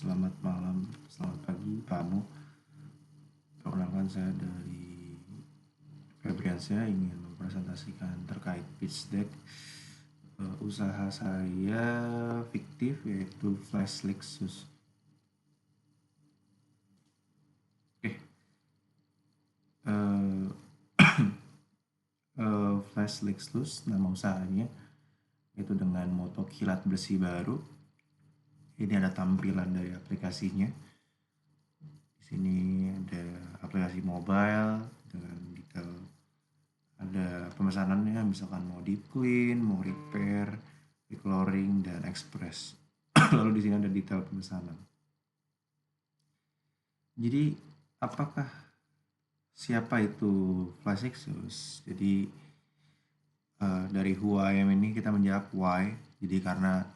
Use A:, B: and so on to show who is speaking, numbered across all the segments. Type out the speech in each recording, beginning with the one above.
A: selamat malam, selamat pagi, Pak Mu. Perkenalkan saya dari Febriansyah ingin mempresentasikan terkait pitch deck usaha saya fiktif yaitu Flash Lexus. Oke, eh, Flash Lexus nama usahanya itu dengan moto kilat bersih baru. Ini ada tampilan dari aplikasinya. Di sini ada aplikasi mobile dengan detail, ada pemesanannya misalkan mau deep clean, mau repair, recoloring dan express. Lalu di sini ada detail pemesanan. Jadi apakah siapa itu Flash Lexus? Jadi dari who I am ini kita menjawab why. Jadi karena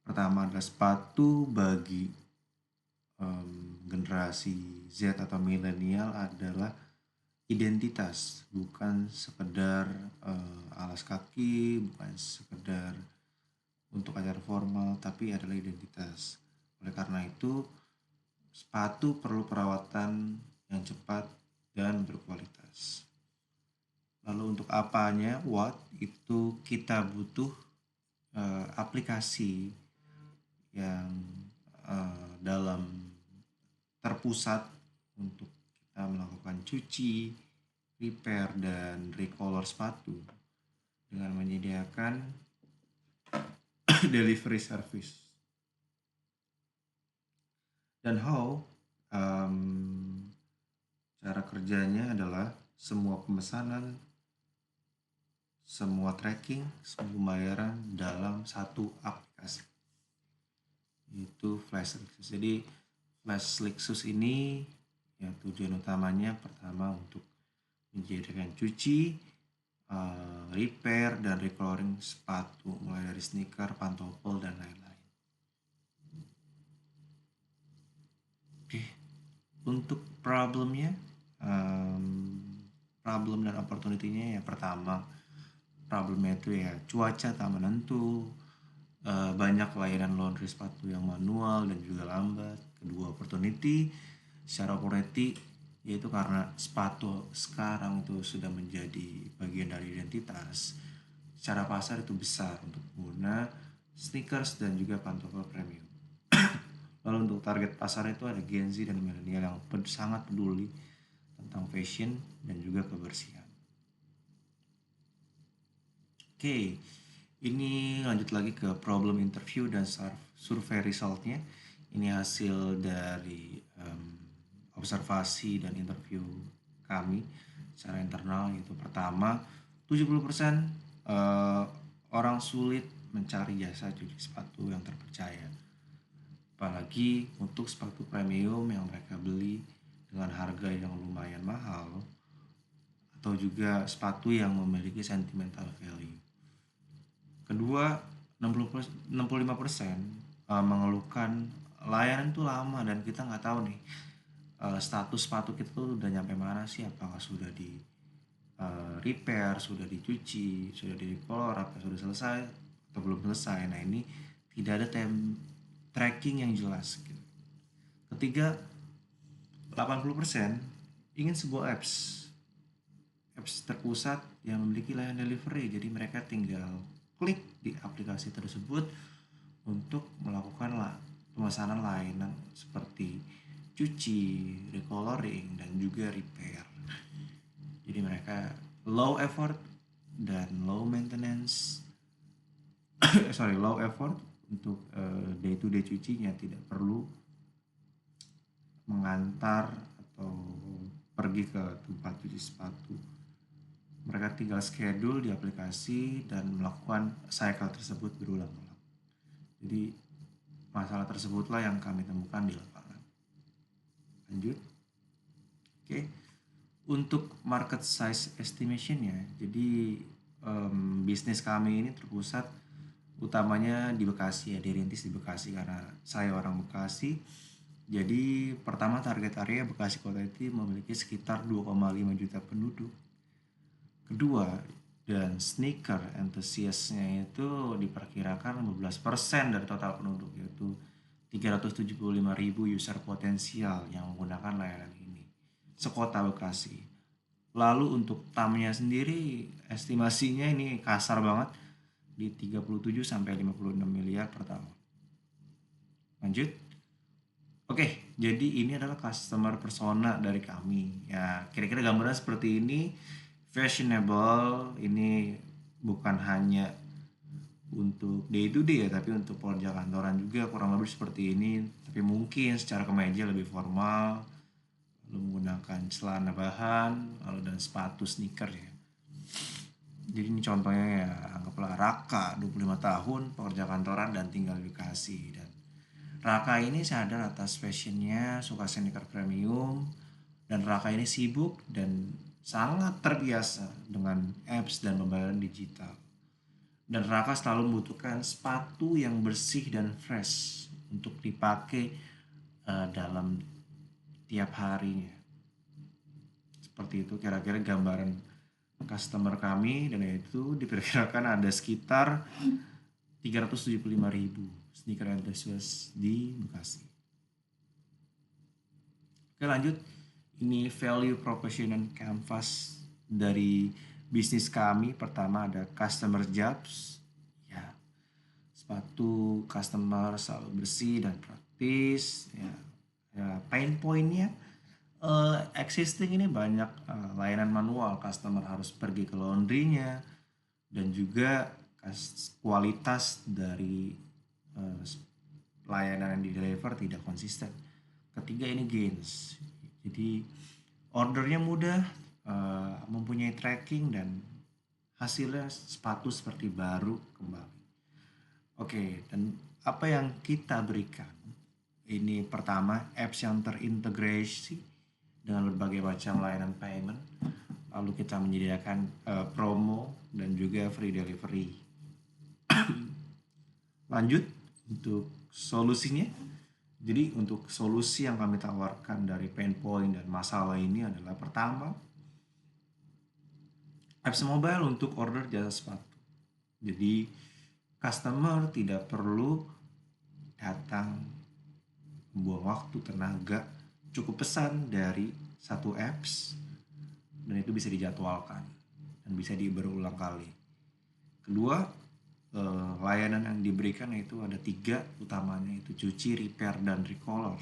A: pertama adalah sepatu bagi generasi Z atau milenial adalah identitas, bukan sekedar alas kaki, bukan sekedar untuk acara formal, tapi adalah identitas. Oleh karena itu, sepatu perlu perawatan yang cepat dan berkualitas. Lalu untuk apanya, what, itu kita butuh aplikasi yang dalam terpusat untuk kita melakukan cuci, repair, dan recolor sepatu dengan menyediakan delivery service. Dan how cara kerjanya adalah semua pemesanan, semua tracking, semua pembayaran dalam satu aplikasi, yaitu Flash Lexus. Jadi Flash Lexus ini ya tujuan utamanya pertama untuk menjadikan cuci, repair dan recoloring sepatu mulai dari sneaker, pantofel dan lain-lain. Oke, untuk problemnya, problem dan opportunity-nya ya pertama problemnya itu ya cuaca tak menentu, banyak layanan laundry sepatu yang manual dan juga lambat. Kedua opportunity secara opportunity yaitu karena sepatu sekarang itu sudah menjadi bagian dari identitas. Secara pasar itu besar untuk pengguna sneakers dan juga pantofel premium. Lalu untuk target pasar itu ada Gen Z dan milenial yang sangat peduli tentang fashion dan juga kebersihan. Oke, ini lanjut lagi ke problem interview dan survei resultnya. Ini hasil dari observasi dan interview kami secara internal. Yaitu pertama, 70% orang sulit mencari jasa cuci sepatu yang terpercaya. Apalagi untuk sepatu premium yang mereka beli dengan harga yang lumayan mahal, atau juga sepatu yang memiliki sentimental value. Kedua, 65% mengeluhkan layanan itu lama dan kita nggak tahu nih status sepatu kita tuh udah nyampe mana sih, apakah sudah di repair, sudah dicuci, sudah di recolor, apa sudah selesai atau belum selesai. Nah ini tidak ada tracking yang jelas gitu. Ketiga, 80% ingin sebuah apps terpusat yang memiliki layanan delivery, jadi mereka tinggal klik di aplikasi tersebut untuk melakukan pemesanan layanan seperti cuci, recoloring, dan juga repair. Jadi mereka low effort dan low maintenance low effort untuk day to day cucinya, tidak perlu mengantar atau pergi ke tempat cuci sepatu. Mereka tinggal schedule di aplikasi dan melakukan cycle tersebut berulang-ulang. Jadi masalah tersebutlah yang kami temukan di lapangan. Lanjut. Oke. Untuk market size estimationnya, jadi bisnis kami ini terpusat utamanya di Bekasi ya, dirintis di Bekasi karena saya orang Bekasi. Jadi pertama target area Bekasi Kota itu memiliki sekitar 2,5 juta penduduk. Kedua, dan sneaker enthusiastnya itu diperkirakan 15% dari total penduduk, yaitu 375.000 user potensial yang menggunakan layanan ini sekota Bekasi. Lalu untuk TAM-nya sendiri estimasinya ini kasar banget di 37 sampai 56 miliar per tahun. Lanjut. Oke, jadi ini adalah customer persona dari kami. Ya, kira-kira gambaran seperti ini. Fashionable, ini bukan hanya untuk day to day ya, tapi untuk pekerja kantoran juga kurang lebih seperti ini. Tapi mungkin secara kemeja lebih formal, lalu menggunakan celana bahan, lalu dan sepatu sneaker ya. Jadi ini contohnya ya, anggaplah Raka, 25 tahun, pekerja kantoran dan tinggal di Bekasi. Dan Raka ini sadar atas fashionnya, suka sneaker premium, dan Raka ini sibuk dan sangat terbiasa dengan apps dan pembayaran digital. Dan Raka selalu membutuhkan sepatu yang bersih dan fresh untuk dipakai dalam tiap harinya. Seperti itu kira-kira gambaran customer kami, dan itu diperkirakan ada sekitar 375.000 sneaker enthusiast di Bekasi. Oke, lanjut. Ini value proposition and canvas dari bisnis kami. Pertama ada customer jobs. Ya, sepatu customer selalu bersih dan praktis. Ya, pain pointnya existing ini banyak layanan manual, customer harus pergi ke laundrynya, dan juga kualitas dari layanan yang di deliver tidak konsisten. Ketiga ini gains, jadi ordernya mudah, mempunyai tracking, dan hasilnya sepatu seperti baru kembali. Oke, dan apa yang kita berikan ini pertama apps yang terintegrasi dengan berbagai macam layanan payment. Lalu kita menyediakan promo dan juga free delivery. Lanjut untuk solusinya. Jadi untuk solusi yang kami tawarkan dari pain point dan masalah ini adalah pertama, apps mobile untuk order jasa sepatu. Jadi customer tidak perlu datang, membuang waktu, tenaga, cukup pesan dari satu apps dan itu bisa dijadwalkan dan bisa berulang kali. Kedua, layanan yang diberikan itu ada 3 utamanya, itu cuci, repair, dan recolor.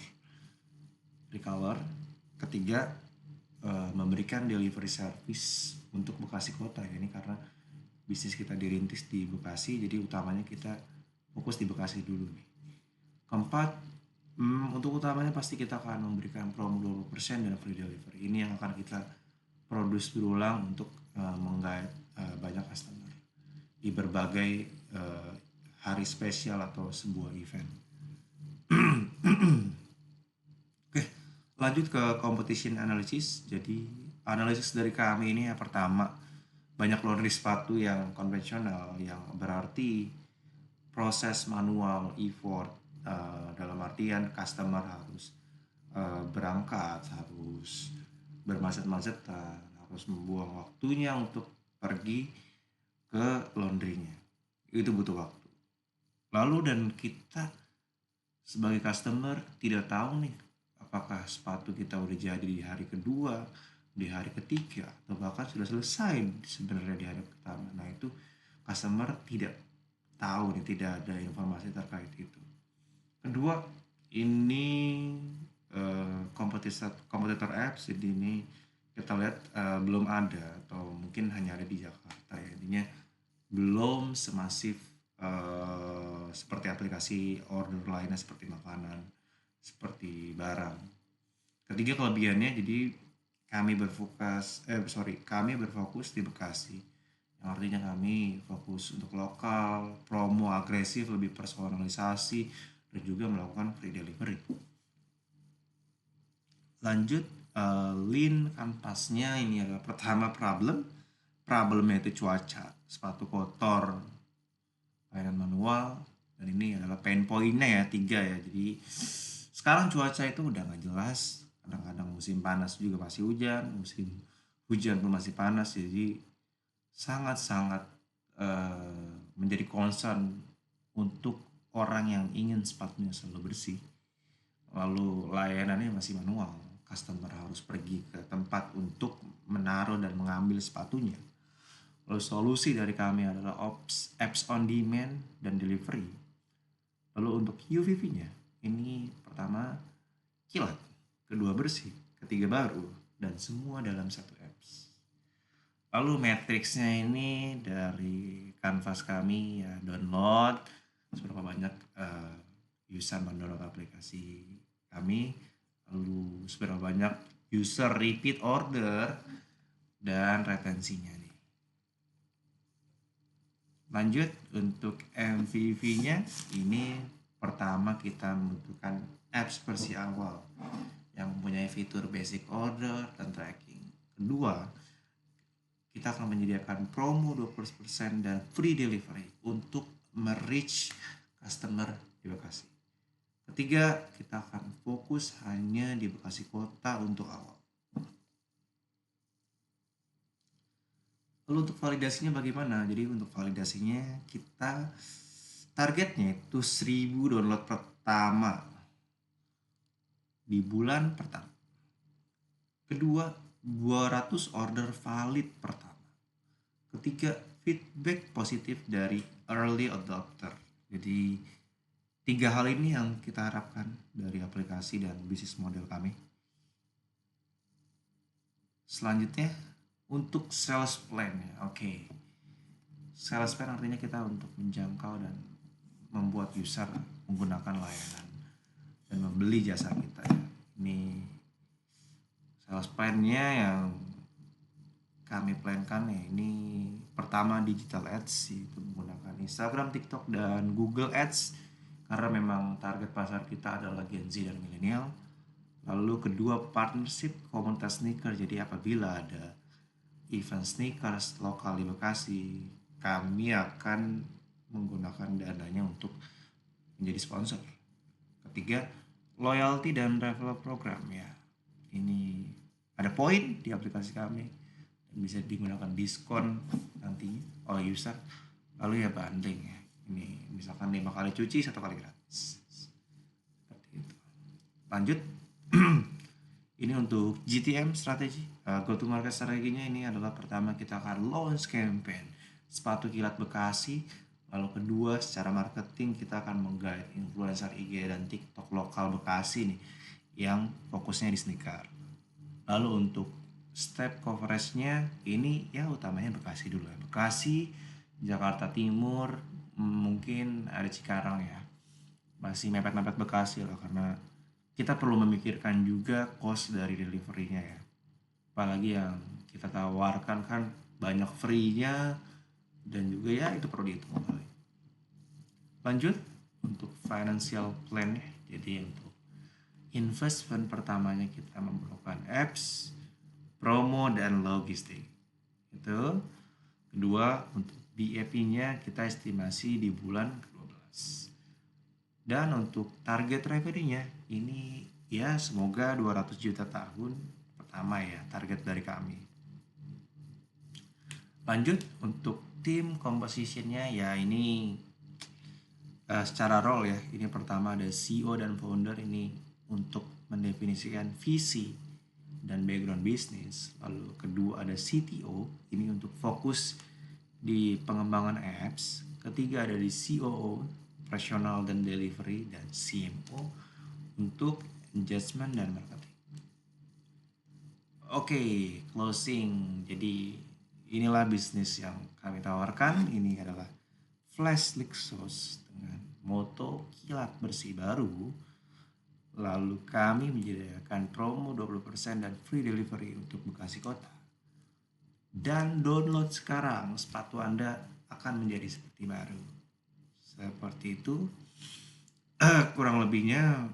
A: Ketiga, memberikan delivery service untuk Bekasi Kota. Ini karena bisnis kita dirintis di Bekasi, jadi utamanya kita fokus di Bekasi dulu nih. Keempat, untuk utamanya pasti kita akan memberikan promo 20% dan free delivery. Ini yang akan kita produce berulang untuk menggait banyak customer di berbagai hari spesial atau sebuah event. Oke, lanjut ke competition analysis. Jadi analisis dari kami ini yang pertama, banyak laundry sepatu yang konvensional, yang berarti proses manual, effort, dalam artian customer harus berangkat, harus bermacet-macetan, harus membuang waktunya untuk pergi ke laundrynya. Itu butuh waktu. Lalu dan kita sebagai customer tidak tahu nih apakah sepatu kita udah jadi di hari kedua, di hari ketiga, atau bahkan sudah selesai sebenarnya di hari pertama. Nah itu customer tidak tahu nih, tidak ada informasi terkait itu. Kedua, ini kompetitor apps, jadi ini kita lihat belum ada atau mungkin hanya ada di Jakarta ya. Intinya belum semasif seperti aplikasi order lainnya seperti makanan, seperti barang. Ketiga kelebihannya, jadi kami berfokus di Bekasi. Yang artinya kami fokus untuk lokal, promo agresif, lebih personalisasi, dan juga melakukan free delivery. Lanjut, lean kanvasnya ini adalah pertama problemnya itu cuaca, sepatu kotor, layanan manual, dan ini adalah pain pointnya ya 3 ya. Jadi sekarang cuaca itu udah nggak jelas, kadang-kadang musim panas juga masih hujan, musim hujan pun masih panas, jadi sangat-sangat menjadi concern untuk orang yang ingin sepatunya selalu bersih, lalu layanannya masih manual, customer harus pergi ke tempat untuk menaruh dan mengambil sepatunya. Lalu solusi dari kami adalah apps on demand dan delivery. Lalu untuk UVV-nya, ini pertama kilat, kedua bersih, ketiga baru, dan semua dalam satu apps. Lalu matriksnya ini dari kanvas kami ya, download seberapa banyak user mendownload aplikasi kami, lalu seberapa banyak user repeat order, dan retensinya nih. Lanjut untuk MVV-nya, ini pertama kita membutuhkan apps versi awal yang mempunyai fitur basic order dan tracking. Kedua, kita akan menyediakan promo 20% dan free delivery untuk merich customer di Bekasi. Ketiga, kita akan fokus hanya di Bekasi Kota untuk awal. Lalu untuk validasinya bagaimana? Jadi untuk validasinya kita targetnya itu 1000 download pertama di bulan pertama. Kedua, 200 order valid pertama. Ketiga, feedback positif dari early adopter. Jadi 3 hal ini yang kita harapkan dari aplikasi dan bisnis model kami. Selanjutnya untuk sales plan ya. Oke. Sales plan artinya kita untuk menjangkau dan membuat user menggunakan layanan dan membeli jasa kita ya. Ini sales plan-nya yang kami plankan ya, ini pertama digital ads, itu menggunakan Instagram, TikTok, dan Google Ads karena memang target pasar kita adalah Gen Z dan milenial. Lalu kedua, partnership komunitas sneaker. Jadi apabila ada event sneakers lokal di Bekasi, kami akan menggunakan dananya untuk menjadi sponsor. Ketiga, loyalty dan referral program ya. Ini ada poin di aplikasi kami dan bisa digunakan diskon nantinya oleh user. Lalu ya banding ya. Ini misalkan 5 kali cuci 1 kali gratis. Seperti itu. Lanjut. Ini untuk GTM strategi. Go to market strateginya ini adalah pertama kita akan launch campaign sepatu kilat Bekasi. Lalu kedua, secara marketing kita akan menggait influencer IG dan TikTok lokal Bekasi nih yang fokusnya di sneaker. Lalu untuk step coveragenya ini ya utamanya Bekasi dulu ya. Bekasi, Jakarta Timur, mungkin ada Cikarang ya. Masih mepet-mepet Bekasi lah karena kita perlu memikirkan juga cost dari delivery-nya ya. Apalagi yang kita tawarkan kan banyak free-nya dan juga ya itu perlu dihitung kembali. Lanjut untuk financial plan. Jadi untuk investment pertamanya kita memerlukan apps, promo, dan logistik. Itu. Kedua, untuk BEP-nya kita estimasi di bulan ke-12. Dan untuk target revenue-nya ini ya semoga 200 juta tahun pertama ya target dari kami. Lanjut untuk tim composition-nya ya ini secara role ya. Ini pertama ada CEO dan founder ini untuk mendefinisikan visi dan background bisnis. Lalu kedua ada CTO ini untuk fokus di pengembangan apps. Ketiga ada di COO operational dan delivery, dan CMO untuk engagement dan marketing. Oke, closing. Jadi inilah bisnis yang kami tawarkan. Ini adalah Flash Lexus dengan moto kilat bersih baru. Lalu kami menyediakan promo 20% dan free delivery untuk Bekasi Kota. Dan download sekarang, sepatu Anda akan menjadi seperti baru. Seperti itu. Kurang lebihnya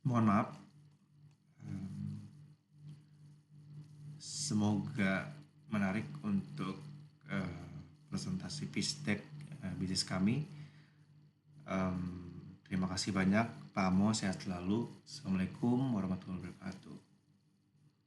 A: mohon maaf. Semoga menarik untuk presentasi pitch deck bisnis kami. Terima kasih banyak Pak Amo, sehat selalu. Assalamualaikum warahmatullahi wabarakatuh.